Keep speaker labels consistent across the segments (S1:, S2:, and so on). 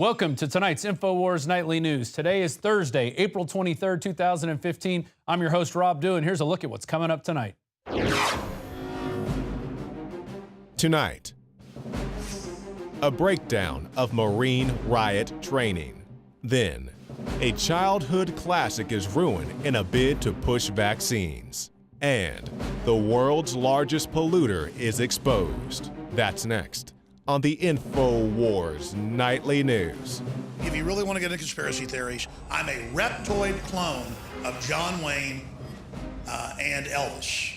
S1: Welcome to tonight's InfoWars Nightly News. Today is Thursday, April 23rd, 2015. I'm your host, Rob Dew, and here's a look at what's coming up tonight.
S2: Tonight, a breakdown of Marine riot training. Then, a childhood classic is ruined in a bid to push vaccines. And the world's largest polluter is exposed. That's next on the InfoWars Nightly News.
S3: If you really want to get into conspiracy theories, I'm a reptoid clone of John Wayne and Elvis.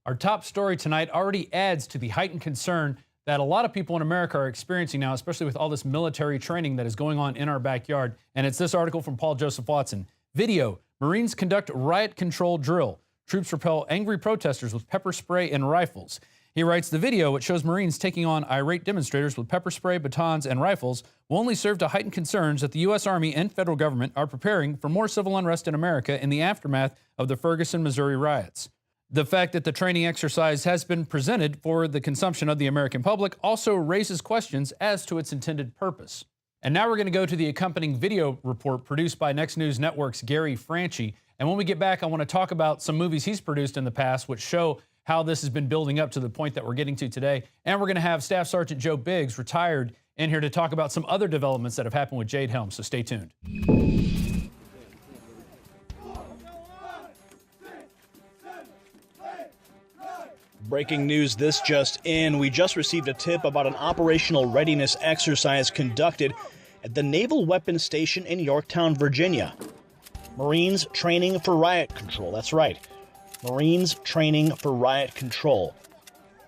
S1: Our top story tonight already adds to the heightened concern that a lot of people in America are experiencing now, especially with all this military training that is going on in our backyard. And it's this article from Paul Joseph Watson. Video, Marines conduct riot control drill. Troops repel angry protesters with pepper spray and rifles. He writes, the video, which shows Marines taking on irate demonstrators with pepper spray, batons, and rifles, will only serve to heighten concerns that the U.S. Army and federal government are preparing for more civil unrest in America in the aftermath of the Ferguson, Missouri riots. The fact that the training exercise has been presented for the consumption of the American public also raises questions as to its intended purpose. And now we're going to go to the accompanying video report produced by Next News Network's Gary Franchi. And when we get back, I want to talk about some movies he's produced in the past which show how this has been building up to the point that we're getting to today. And we're going to have Staff Sergeant Joe Biggs, retired, in here to talk about some other developments that have happened with Jade Helm. So stay tuned.
S4: Breaking news, this just in. We just received a tip about an operational readiness exercise conducted at the Naval Weapons Station in Yorktown, Virginia. Marines training for riot control. That's right. Marines training for riot control.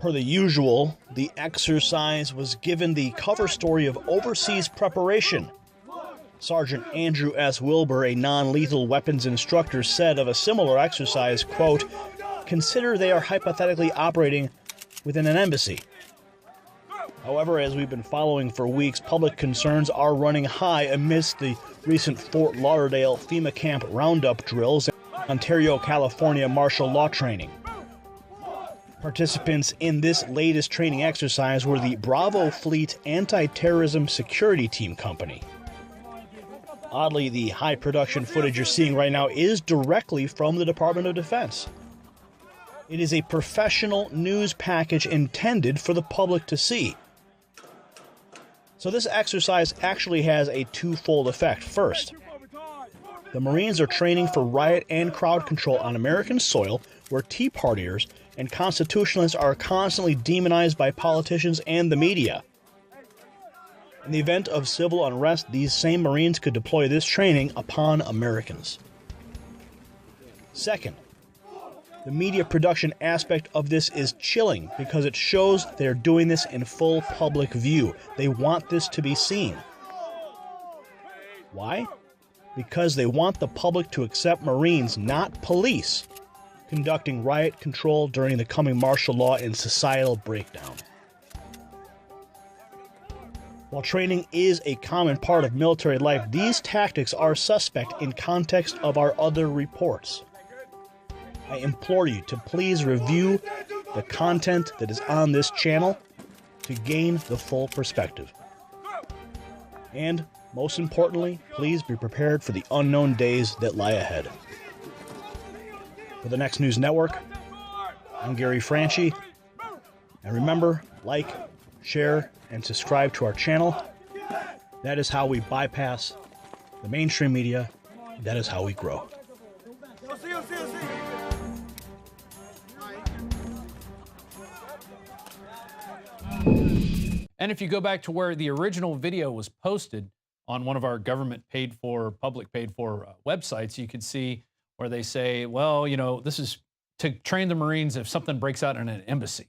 S4: Per the usual, the exercise was given the cover story of overseas preparation. Sergeant Andrew S. Wilbur, a non-lethal weapons instructor, said of a similar exercise, quote, consider they are hypothetically operating within an embassy. However, as we've been following for weeks, public concerns are running high amidst the recent Fort Lauderdale FEMA camp roundup drills and Ontario, California martial law training. Participants in this latest training exercise were the Bravo Fleet Anti-Terrorism Security Team Company. Oddly, the high production footage you're seeing right now is directly from the Department of Defense. It is a professional news package intended for the public to see. So this exercise actually has a twofold effect. First, the Marines are training for riot and crowd control on American soil where Tea Partiers and constitutionalists are constantly demonized by politicians and the media. In the event of civil unrest, these same Marines could deploy this training upon Americans. Second, the media production aspect of this is chilling because it shows they're doing this in full public view. They want this to be seen. Why? Because they want the public to accept Marines, not police, conducting riot control during the coming martial law and societal breakdown. While training is a common part of military life, these tactics are suspect in context of our other reports. I implore you to please review the content that is on this channel to gain the full perspective. And, most importantly, please be prepared for the unknown days that lie ahead. For the Next News Network, I'm Gary Franchi. And remember, like, share, and subscribe to our channel. That is how we bypass the mainstream media. That is how we grow.
S1: And if you go back to where the original video was posted on one of our government paid for, public paid for websites, you can see where they say, well, you know, this is to train the Marines if something breaks out in an embassy.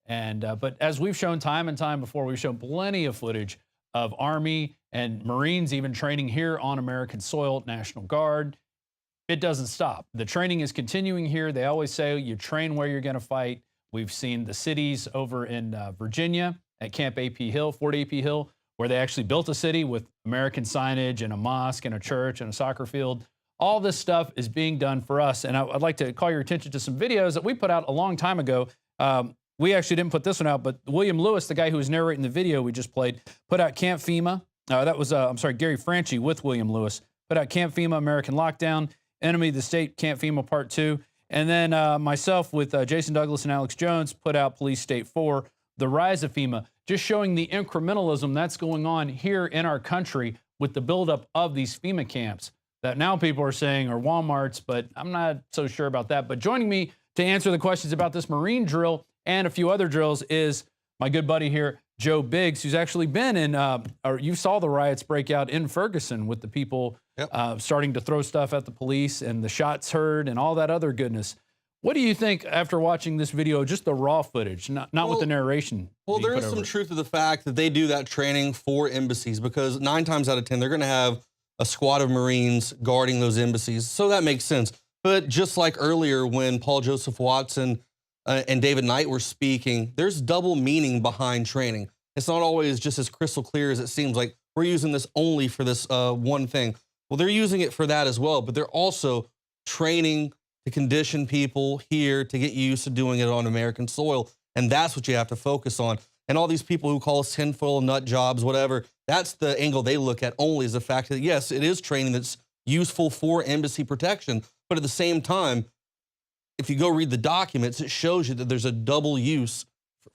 S1: And but as we've shown time and time before, we've shown plenty of footage of Army and Marines even training here on American soil, National Guard. It doesn't stop. The training is continuing here. They always say you train where you're going to fight. We've seen the cities over in Virginia at Camp AP Hill, Fort AP Hill, where they actually built a city with American signage and a mosque and a church and a soccer field. All this stuff is being done for us. And I'd like to call your attention to some videos that we put out a long time ago we actually didn't put this one out, but William Lewis, the guy who was narrating the video we just played, put out Camp FEMA. That was, I'm sorry, Gary Franchi with William Lewis, put out Camp FEMA, American Lockdown, Enemy of the State, Camp FEMA Part 2. And then myself with Jason Douglas and Alex Jones put out Police State 4, The Rise of FEMA, just showing the incrementalism that's going on here in our country with the buildup of these FEMA camps that now people are saying are Walmarts, but I'm not so sure about that. But joining me to answer the questions about this Marine drill and a few other drills is my good buddy here, Joe Biggs, who's actually been in, or you saw the riots break out in Ferguson with the people starting to throw stuff at the police and the shots heard and all that other goodness. What do you think after watching this video, just the raw footage, not with the narration?
S5: Well, there is some truth to the fact that they do that training for embassies because 9 times out of 10, they're going to have a squad of Marines guarding those embassies. So that makes sense. But just like earlier when Paul Joseph Watson and David Knight were speaking, there's double meaning behind training. It's not always just as crystal clear as it seems like we're using this only for this one thing. Well, they're using it for that as well, but they're also training to condition people here to get used to doing it on American soil. And that's what you have to focus on. And all these people who call us tinfoil, nut jobs, whatever, that's the angle they look at only, is the fact that, yes, it is training that's useful for embassy protection. But at the same time, if you go read the documents, it shows you that there's a double use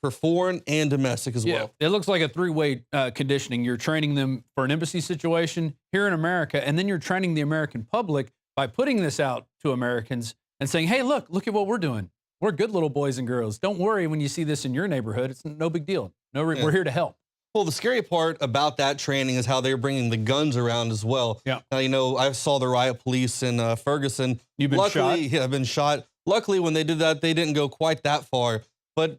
S5: for foreign and domestic as well.
S1: It looks like a three-way conditioning. You're training them for an embassy situation here in America, and then you're training the American public by putting this out to Americans and saying, hey, look at what we're doing. We're good little boys and girls. Don't worry when you see this in your neighborhood. It's no big deal. We're here to help.
S5: Well, the scary part about that training is how they're bringing the guns around as well.
S1: Yeah.
S5: Now, you know, I saw the riot police in Ferguson.
S1: You've been shot?
S5: Yeah, I've been shot. Luckily, when they did that, they didn't go quite that far. But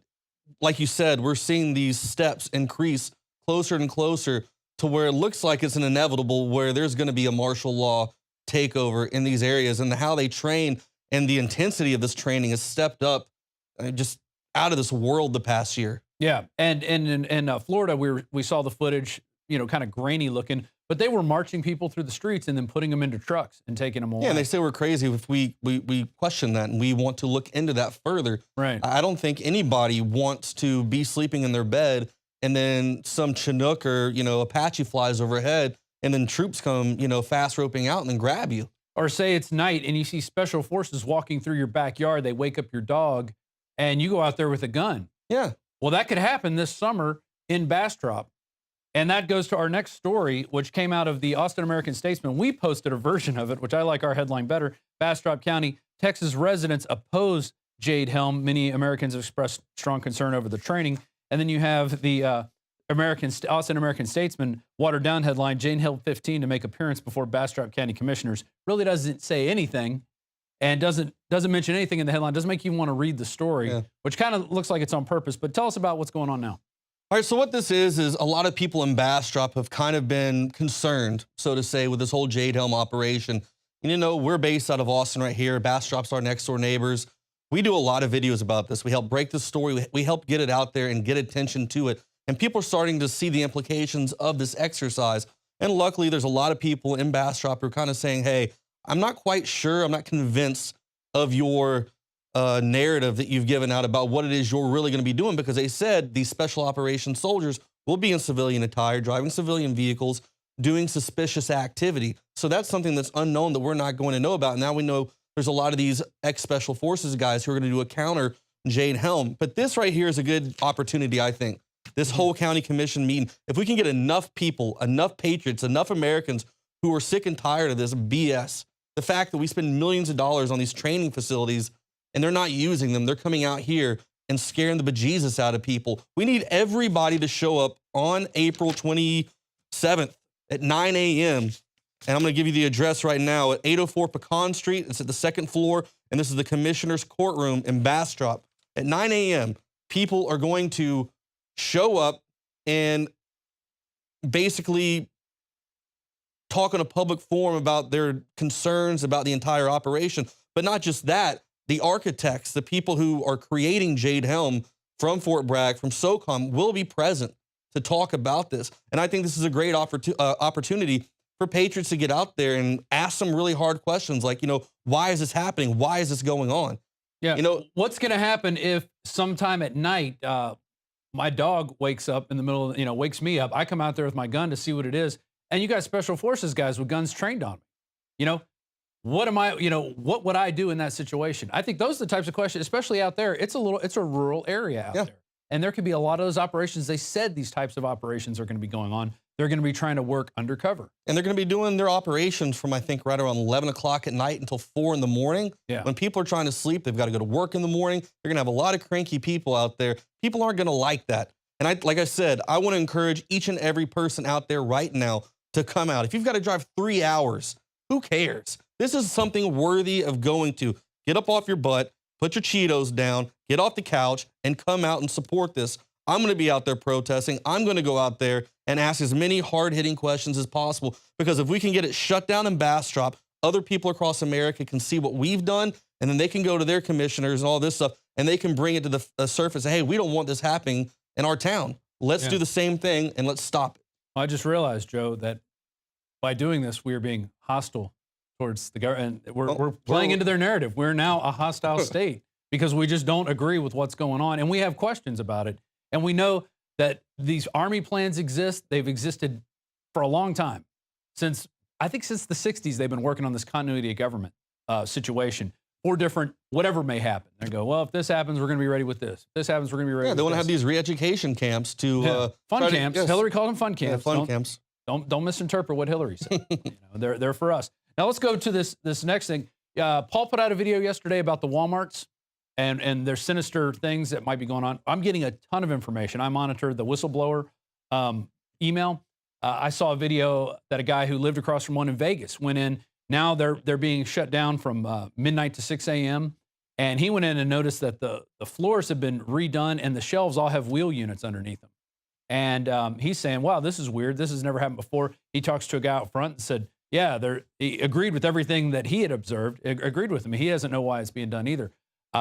S5: like you said, we're seeing these steps increase closer and closer to where it looks like it's an inevitable where there's going to be a martial law takeover in these areas. And how they train and the intensity of this training has stepped up just out of this world the past year.
S1: Yeah, and in Florida, we saw the footage, you know, kind of grainy looking, but they were marching people through the streets and then putting them into trucks and taking them away.
S5: Yeah, and they say we're crazy if we question that, and we want to look into that further.
S1: Right.
S5: I don't think anybody wants to be sleeping in their bed and then some Chinook or, you know, Apache flies overhead and then troops come, you know, fast roping out and then grab you.
S1: Or say it's night and you see special forces walking through your backyard, they wake up your dog, and you go out there with a gun.
S5: Yeah.
S1: Well, that could happen this summer in Bastrop. And that goes to our next story, which came out of the Austin American-Statesman. We posted a version of it, which I like our headline better. Bastrop County, Texas residents oppose Jade Helm. Many Americans have expressed strong concern over the training. And then you have the Austin American-Statesman watered down headline, Jade Helm15 to make appearance before Bastrop County commissioners. Really doesn't say anything and doesn't mention anything in the headline. Doesn't make you want to read the story, which kind of looks like it's on purpose. But tell us about what's going on now.
S5: All right, so what this is a lot of people in Bastrop have kind of been concerned, so to say, with this whole Jade Helm operation. And, you know, we're based out of Austin right here. Bastrop's our next door neighbors. We do a lot of videos about this. We help break the story. We help get it out there and get attention to it. And people are starting to see the implications of this exercise. And luckily, there's a lot of people in Bastrop who are kind of saying, hey, I'm not quite sure. I'm not convinced of your narrative that you've given out about what it is you're really going to be doing, because they said these special operations soldiers will be in civilian attire, driving civilian vehicles, doing suspicious activity. So that's something that's unknown that we're not going to know about. Now we know there's a lot of these ex-special forces guys who are going to do a counter Jade Helm. But this right here is a good opportunity, I think. This whole county commission meeting, if we can get enough people, enough patriots, enough Americans who are sick and tired of this BS, the fact that we spend millions of dollars on these training facilities and they're not using them, they're coming out here and scaring the bejesus out of people. We need everybody to show up on April 27th at 9 a.m. And I'm going to give you the address right now at 804 Pecan Street. It's at the second floor, and this is the commissioner's courtroom in Bastrop. At 9 a.m., people are going to show up and basically talk in a public forum about their concerns about the entire operation. But not just that, the architects, the people who are creating Jade Helm from Fort Bragg, from SOCOM, will be present to talk about this. And I think this is a great opportunity for patriots to get out there and ask some really hard questions like, you know, why is this happening? Why is this going on?
S1: Yeah.
S5: You know,
S1: What's going to happen if sometime at night my dog wakes up in the middle of, wakes me up. I come out there with my gun to see what it is. And you got special forces guys with guns trained on me. What am I, what would I do in that situation? I think those are the types of questions, especially out there. It's a rural area out there. And there could be a lot of those operations. They said these types of operations are going to be going on. They're going to be trying to work undercover.
S5: And they're going to be doing their operations from, I think, right around 11 o'clock at night until 4 in the morning.
S1: Yeah.
S5: When people are trying to sleep, they've got to go to work in the morning. They're going to have a lot of cranky people out there. People aren't going to like that. And like I said, I want to encourage each and every person out there right now to come out. If you've got to drive 3 hours, who cares? This is something worthy of going to. Get up off your butt, put your Cheetos down, get off the couch, and come out and support this. I'm going to be out there protesting. I'm going to go out there and ask as many hard-hitting questions as possible, because if we can get it shut down in Bastrop, other people across America can see what we've done, and then they can go to their commissioners and all this stuff, and they can bring it to the surface and say, hey, we don't want this happening in our town. Let's do the same thing, and let's stop it.
S1: I just realized, Joe, that by doing this, we are being hostile towards the government. We're playing into their narrative. We're now a hostile state because we just don't agree with what's going on, and we have questions about it. And we know that these Army plans exist. They've existed for a long time. I think since the 60s, they've been working on this continuity of government situation for different, whatever may happen. They go, well, if this happens, we're going to be ready with this. If this happens, we're going to be ready with this.
S5: They want to have these re-education camps to...
S1: fun camps. Yes. Hillary called them fun camps.
S5: Yeah, fun camps.
S1: Don't misinterpret what Hillary said. They're for us. Now let's go to this next thing. Paul put out a video yesterday about the Walmarts and there's sinister things that might be going on. I'm getting a ton of information. I monitored the whistleblower email. I saw a video that a guy who lived across from one in Vegas went in. Now they're being shut down from midnight to 6 a.m. And he went in and noticed that the floors have been redone and the shelves all have wheel units underneath them. And he's saying, wow, this is weird. This has never happened before. He talks to a guy out front and said, yeah, he agreed with everything that he had observed, agreed with him. He doesn't know why it's being done either.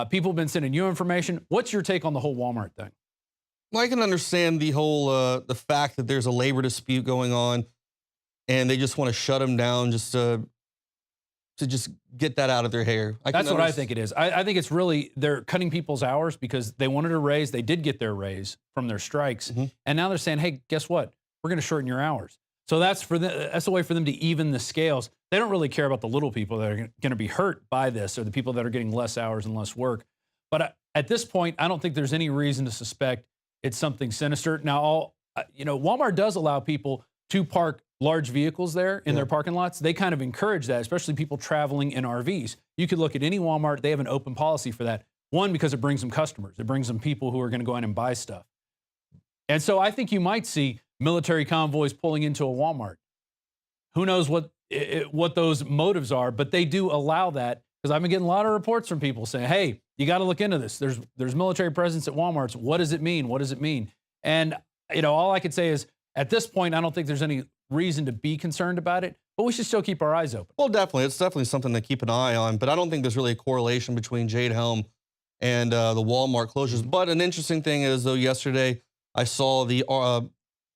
S1: People have been sending you information. What's your take on the whole Walmart thing?
S5: Well, I can understand the whole, the fact that there's a labor dispute going on and they just want to shut them down just to just get that out of their hair.
S1: That's what I think it is. I think it's really, they're cutting people's hours because they wanted a raise. They did get their raise from their strikes. Mm-hmm. And now they're saying, hey, guess what? We're going to shorten your hours. So that's a way for them to even the scales. They don't really care about the little people that are going to be hurt by this or the people that are getting less hours and less work. But at this point, I don't think there's any reason to suspect it's something sinister. Now, Walmart does allow people to park large vehicles there in their parking lots. They kind of encourage that, especially people traveling in RVs. You could look at any Walmart. They have an open policy for that. One, because it brings them customers. It brings them people who are going to go in and buy stuff. And so I think you might see military convoys pulling into a Walmart. Who knows what those motives are, but they do allow that, because I've been getting a lot of reports from people saying, hey, you got to look into this. There's military presence at Walmarts. What does it mean? What does it mean? And, all I could say is at this point, I don't think there's any reason to be concerned about it, but we should still keep our eyes open.
S5: Well, definitely. It's definitely something to keep an eye on, but I don't think there's really a correlation between Jade Helm and the Walmart closures. But an interesting thing is, though, yesterday I saw the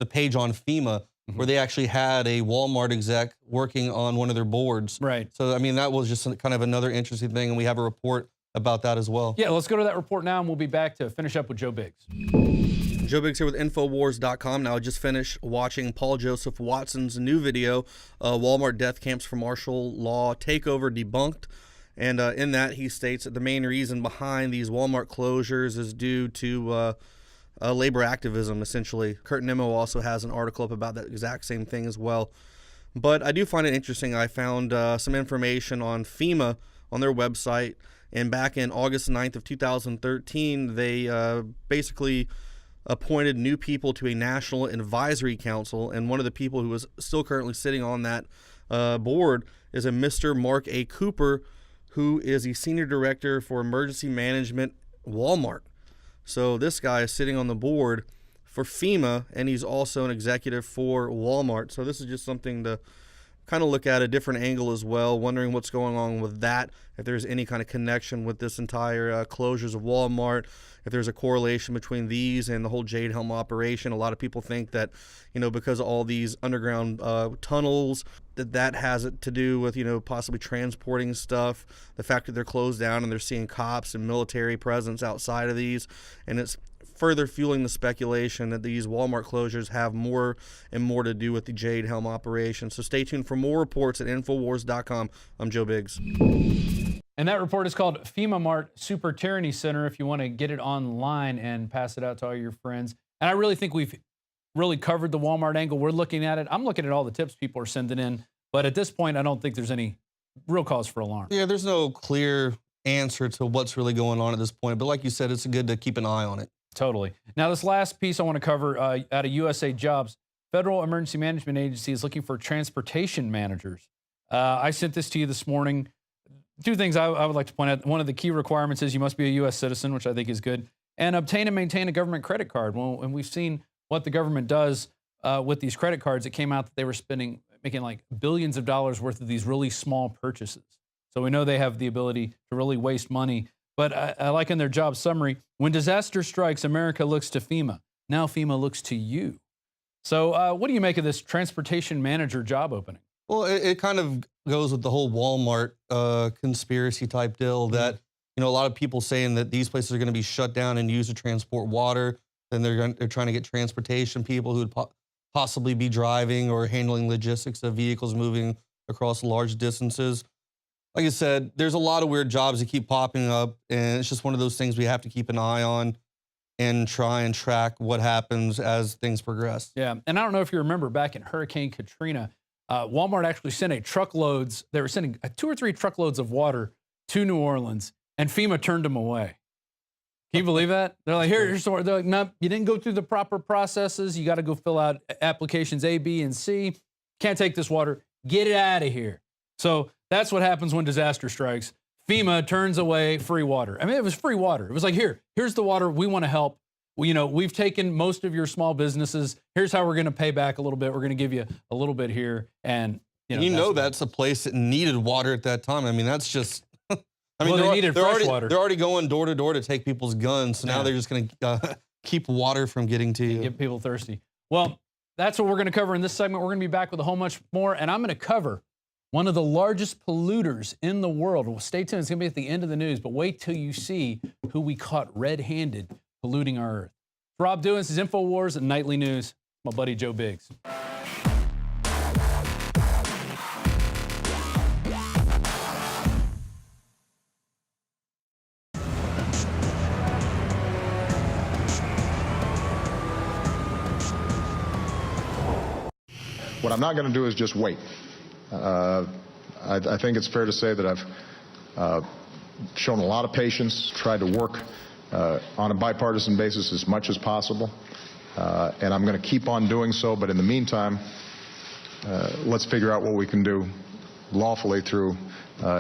S5: page on FEMA where they actually had a Walmart exec working on one of their boards.
S1: Right.
S5: So, I mean, that was just kind of another interesting thing, and we have a report about that as well.
S1: Yeah, let's go to that report now, and we'll be back to finish up with Joe Biggs.
S5: Joe Biggs here with Infowars.com. Now, I just finished watching Paul Joseph Watson's new video, Walmart Death Camps for Martial Law Takeover Debunked. And in that, he states that the main reason behind these Walmart closures is due to labor activism, essentially. Kurt Nimmo also has an article up about that exact same thing as well. But I do find it interesting. I found some information on FEMA on their website, and back in August 9th of 2013, they basically appointed new people to a National Advisory Council, and one of the people who is still currently sitting on that board is a Mr. Mark A. Cooper, who is the Senior Director for Emergency Management, Walmart. So this guy is sitting on the board for FEMA, and he's also an executive for Walmart. So this is just something to kind of look at a different angle as well, wondering what's going on with that, if there's any kind of connection with this entire closures of Walmart, if there's a correlation between these and the whole Jade Helm operation. A lot of people think that, because of all these underground tunnels, that has it to do with, possibly transporting stuff, the fact that they're closed down and they're seeing cops and military presence outside of these, and it's further fueling the speculation that these Walmart closures have more and more to do with the Jade Helm operation. So stay tuned for more reports at Infowars.com. I'm Joe Biggs.
S1: And that report is called FEMA Mart Super Tyranny Center if you want to get it online and pass it out to all your friends. And I really think we've really covered the Walmart angle. We're looking at it. I'm looking at all the tips people are sending in. But at this point, I don't think there's any real cause for alarm.
S5: Yeah, there's no clear answer to what's really going on at this point. But like you said, it's good to keep an eye on it.
S1: Totally. Now, this last piece I want to cover out of USA Jobs. Federal Emergency Management Agency is looking for transportation managers. I sent this to you this morning. Two things I would like to point out. One of the key requirements is you must be a U.S. citizen, which I think is good, and obtain and maintain a government credit card. Well, and we've seen what the government does with these credit cards. It came out that they were making like billions of dollars worth of these really small purchases. So we know they have the ability to really waste money. But I like in their job summary, when disaster strikes, America looks to FEMA. Now FEMA looks to you. So what do you make of this transportation manager job opening?
S5: Well, it kind of goes with the whole Walmart conspiracy type deal that, a lot of people saying that these places are going to be shut down and used to transport water. Then they're trying to get transportation people who would possibly be driving or handling logistics of vehicles moving across large distances. Like I said, there's a lot of weird jobs that keep popping up, and it's just one of those things we have to keep an eye on and try and track what happens as things progress.
S1: Yeah, and I don't know if you remember back in Hurricane Katrina, Walmart actually sent they were sending 2 or 3 truckloads of water to New Orleans, and FEMA turned them away. Can you believe that? They're like, here's the water. They're like, no, you didn't go through the proper processes. You got to go fill out applications A, B, and C. Can't take this water. Get it out of here. So that's what happens when disaster strikes. FEMA turns away free water. I mean, it was free water. It was like, here's the water. We want to help. We've taken most of your small businesses. Here's how we're going to pay back a little bit. We're going to give you a little bit here. And
S5: that's a place that needed water at that time. I mean, that's just,
S1: they needed fresh water.
S5: They're already going door to door to take people's guns. So now they're just going to keep water from getting to you.
S1: Get people thirsty. Well, that's what we're going to cover in this segment. We're going to be back with a whole bunch more. And I'm going to cover one of the largest polluters in the world. Well, stay tuned. It's going to be at the end of the news, but wait till you see who we caught red-handed polluting our Earth. Rob doing this is InfoWars and Nightly News. My buddy Joe Biggs.
S6: What I'm not going to do is just wait. I think it's fair to say that I've shown a lot of patience, tried to work on a bipartisan basis as much as possible, and I'm going to keep on doing so. But in the meantime, let's figure out what we can do lawfully through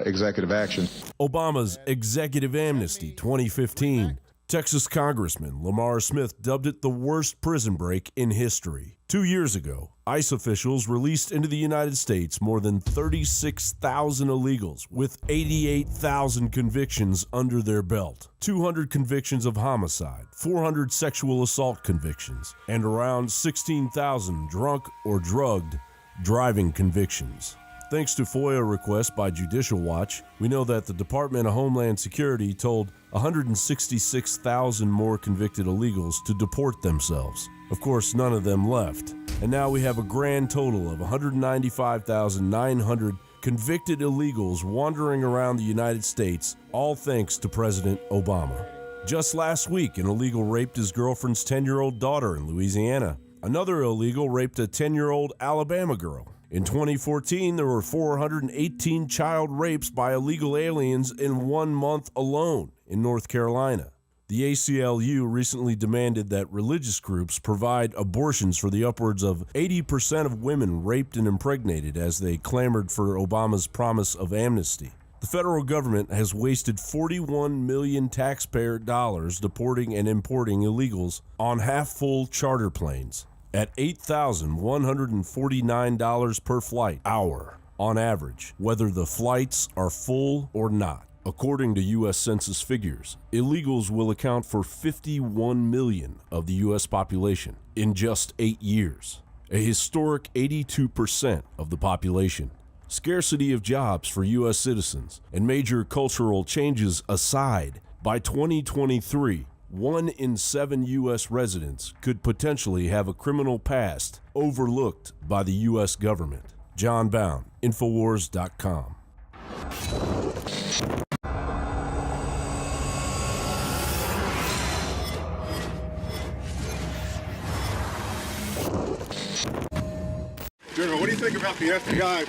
S6: executive action.
S7: Obama's Executive Amnesty 2015. Texas Congressman Lamar Smith dubbed it the worst prison break in history. 2 years ago, ICE officials released into the United States more than 36,000 illegals with 88,000 convictions under their belt. 200 convictions of homicide, 400 sexual assault convictions, and around 16,000 drunk or drugged driving convictions. Thanks to FOIA requests by Judicial Watch, we know that the Department of Homeland Security told 166,000 more convicted illegals to deport themselves. Of course, none of them left. And now we have a grand total of 195,900 convicted illegals wandering around the United States, all thanks to President Obama. Just last week, an illegal raped his girlfriend's 10-year-old daughter in Louisiana. Another illegal raped a 10-year-old Alabama girl. In 2014, there were 418 child rapes by illegal aliens in 1 month alone in North Carolina. The ACLU recently demanded that religious groups provide abortions for the upwards of 80% of women raped and impregnated as they clamored for Obama's promise of amnesty. The federal government has wasted $41 million taxpayer dollars deporting and importing illegals on half-full charter planes at $8,149 per flight hour. on average, whether the flights are full or not. According to U.S. Census figures, illegals will account for 51 million of the U.S. population in just 8 years, a historic 82% of the population. Scarcity of jobs for U.S. citizens and major cultural changes aside, by 2023, 1 in 7 U.S. residents could potentially have a criminal past overlooked by the U.S. government. John Bound, Infowars.com.
S8: General, what do you think about the FBI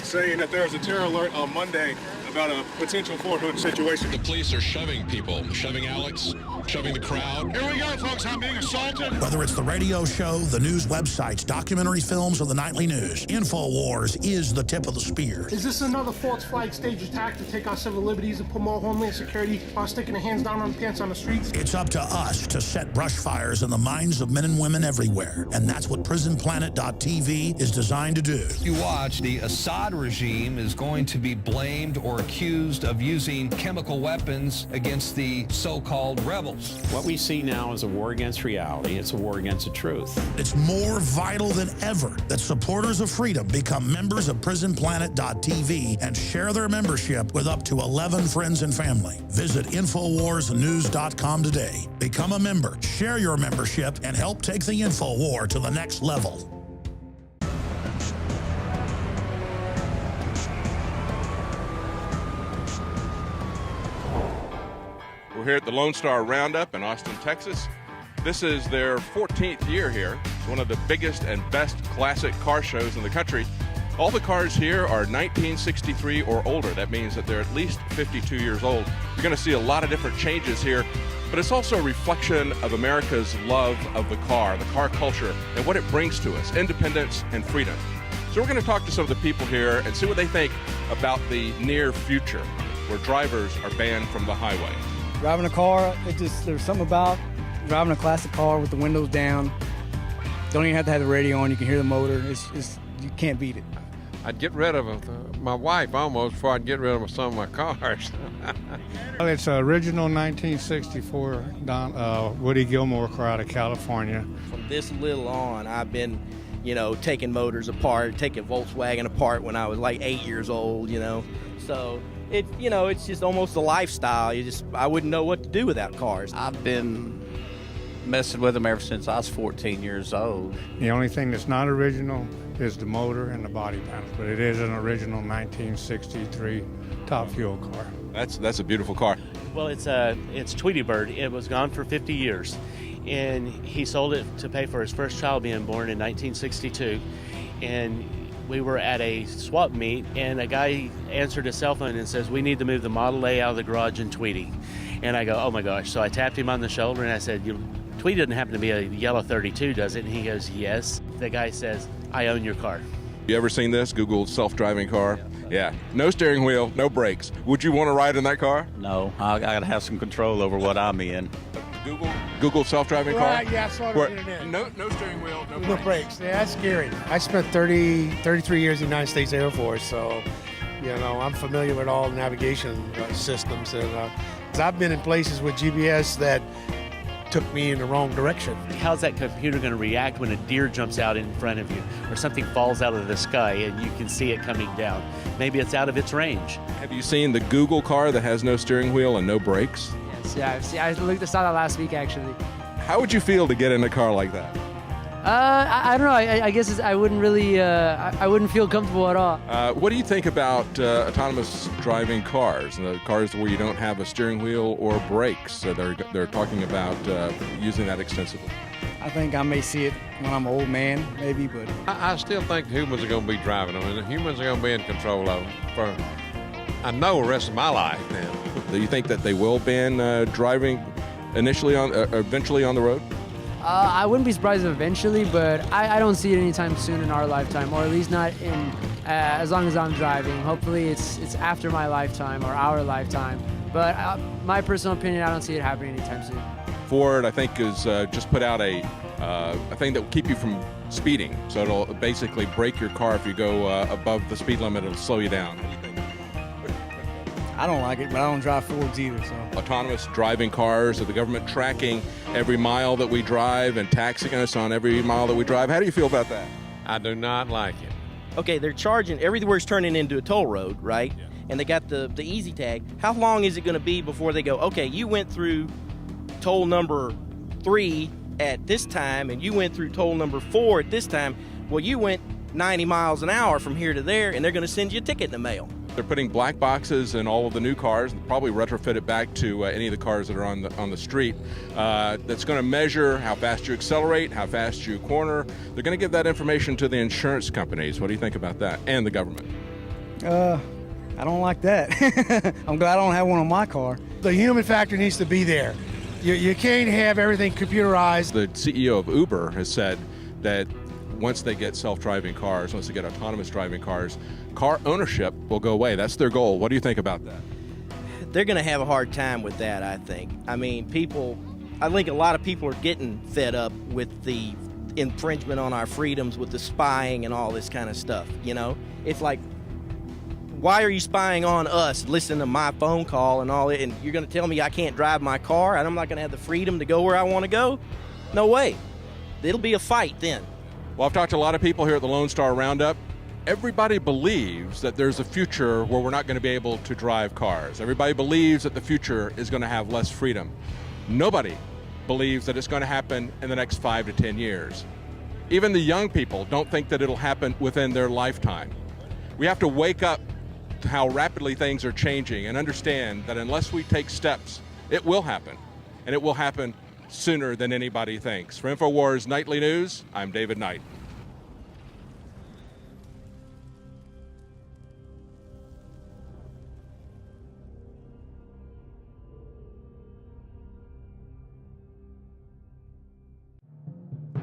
S8: saying that there was a terror alert on Monday about a potential Fort Hood situation?
S9: The police are shoving people, shoving Alex, shoving the crowd.
S3: Here we go, folks. I'm being assaulted. Whether it's the radio show, the news websites, documentary films, or the nightly news, InfoWars is the tip of the spear.
S10: Is this another false flag stage attack to take our civil liberties and put more homeland security while sticking their hands down on pants on the streets?
S3: It's up to us to set brush fires in the minds of men and women everywhere. And that's what PrisonPlanet.tv is designed to do.
S11: You watch, the Assad regime is going to be blamed or accused of using chemical weapons against the so-called rebels.
S12: What we see now is a war against reality. It's a war against the truth.
S3: It's more vital than ever that supporters of freedom become members of PrisonPlanet.tv and share their membership with up to 11 friends and family. Visit InfoWarsNews.com today. Become a member, share your membership, and help take the InfoWar to the next level.
S8: We're here at the Lone Star Roundup in Austin, Texas. This is their 14th year here. It's one of the biggest and best classic car shows in the country. All the cars here are 1963 or older. That means that they're at least 52 years old. You're going to see a lot of different changes here, but it's also a reflection of America's love of the car culture, and what it brings to us, independence and freedom. So we're going to talk to some of the people here and see what they think about the near future, where drivers are banned from the highway.
S13: Driving a car, there's something about driving a classic car with the windows down. Don't even have to have the radio on. You can hear the motor. You can't beat it.
S14: I'd get rid of my wife almost before I'd get rid of some of my cars.
S15: Well, it's an original 1964 Woody Gilmore car out of California.
S16: From this little on, I've been, taking motors apart, taking Volkswagen apart when I was like 8 years old, So it's just almost a lifestyle. I wouldn't know what to do without cars.
S17: I've been messing with them ever since I was 14 years old.
S15: The only thing that's not original is the motor and the body panels, but it is an original 1963 Top Fuel car.
S8: That's a beautiful car.
S18: Well, it's Tweety Bird. It was gone for 50 years, and he sold it to pay for his first child being born in 1962, and we were at a swap meet, and a guy answered his cell phone and says, "We need to move the Model A out of the garage in Tweety." And I go, "Oh my gosh." So I tapped him on the shoulder and I said, "Tweety doesn't happen to be a yellow 32, does it?" And he goes, "Yes." The guy says, "I own your car."
S8: You ever seen this? Google self-driving car? Yeah. No steering wheel, no brakes. Would you want to ride in that car?
S17: No, I got to have some control over what I'm in.
S8: Google self-driving car?
S10: Right, yeah, I saw it on the internet.
S8: No steering wheel,
S10: No brakes. Yeah, that's scary. I spent 33 years in the United States Air Force, so, I'm familiar with all the navigation systems. And 'cause I've been in places with GPS that took me in the wrong direction.
S18: How's that computer going to react when a deer jumps out in front of you or something falls out of the sky and you can see it coming down? Maybe it's out of its range.
S8: Have you seen the Google car that has no steering wheel and no brakes?
S19: Yes, yeah, I saw that last week, actually.
S8: How would you feel to get in a car like that?
S19: I don't know. I guess I wouldn't really, I wouldn't feel comfortable at all.
S8: What do you think about autonomous driving cars, and the cars where you don't have a steering wheel or brakes? They're talking about using that extensively.
S13: I think I may see it when I'm an old man, maybe, but...
S14: I still think humans are going to be driving them, and humans are going to be in control of them for, I know, the rest of my life now.
S8: Do you think that they will ban driving eventually on the road?
S19: I wouldn't be surprised if eventually, but I don't see it anytime soon in our lifetime, or at least not in as long as I'm driving. Hopefully it's after my lifetime or our lifetime. But my personal opinion, I don't see it happening anytime soon.
S8: Ford, I think, is just put out a thing that will keep you from speeding. So it'll basically break your car if you go above the speed limit. It'll slow you down.
S13: I don't like it, but I don't drive Fords either. So
S8: Autonomous driving cars, are the government tracking every mile that we drive and taxing us on every mile that we drive? How do you feel about that?
S14: I do not like it.
S16: Okay, they're charging, everywhere's turning into a toll road, right?
S8: Yeah.
S16: And they got the easy tag. How long is it going to be before they go, okay, you went through toll number 3 at this time, and you went through toll number 4 at this time? Well, you went 90 miles an hour from here to there, and they're going to send you a ticket in the mail.
S8: They're putting black boxes in all of the new cars, and probably retrofit it back to any of the cars that are on the street. That's going to measure how fast you accelerate, how fast you corner. They're going to give that information to the insurance companies. What do you think about that, and the government?
S13: I don't like that. I'm glad I don't have one on my car.
S10: The human factor needs to be there. You can't have everything computerized.
S8: The CEO of Uber has said that once they get self-driving cars, once they get autonomous driving cars, car ownership will go away. That's their goal. What do you think about that?
S16: They're going to have a hard time with that, I think. I mean, I think a lot of people are getting fed up with the infringement on our freedoms, with the spying and all this kind of stuff, you know? It's like, why are you spying on us, listening to my phone call and all it, and you're going to tell me I can't drive my car and I'm not going to have the freedom to go where I want to go? No way. It'll be a fight then.
S8: Well, I've talked to a lot of people here at the Lone Star Roundup. Everybody believes that there's a future where we're not going to be able to drive cars. Everybody believes that the future is going to have less freedom. Nobody believes that it's going to happen in the next 5 to 10 years. Even the young people don't think that it'll happen within their lifetime. We have to wake up to how rapidly things are changing and understand that unless we take steps, it will happen, and it will happen sooner than anybody thinks. For InfoWars Nightly News, I'm David Knight.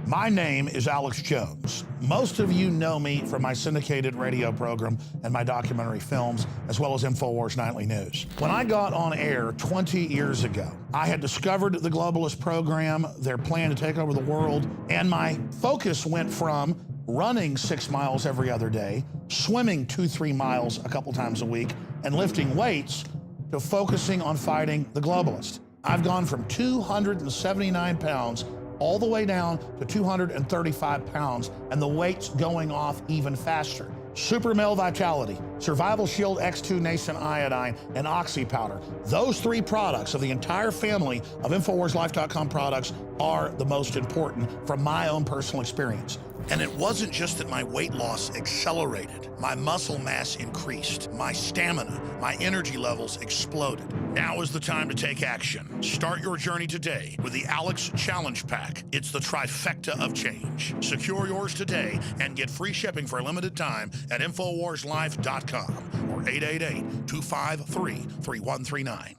S3: My name is Alex Jones. Most of you know me from my syndicated radio program and my documentary films, as well as InfoWars Nightly News. When I got on air 20 years ago, I had discovered the globalist program, their plan to take over the world, and my focus went from running 6 miles every other day, swimming 2-3 miles a couple times a week, and lifting weights, to focusing on fighting the globalists. I've gone from 279 pounds all the way down to 235 pounds, and the weight's going off even faster. Super Male Vitality, Survival Shield X2 Nascent Iodine, and Oxy Powder. Those 3 products of the entire family of InfoWarsLife.com products are the most important from my own personal experience. And it wasn't just that my weight loss accelerated. My muscle mass increased. My stamina, my energy levels exploded. Now is the time to take action. Start your journey today with the Alex Challenge Pack. It's the trifecta of change. Secure yours today and get free shipping for a limited time at InfoWarsLife.com or 888-253-3139.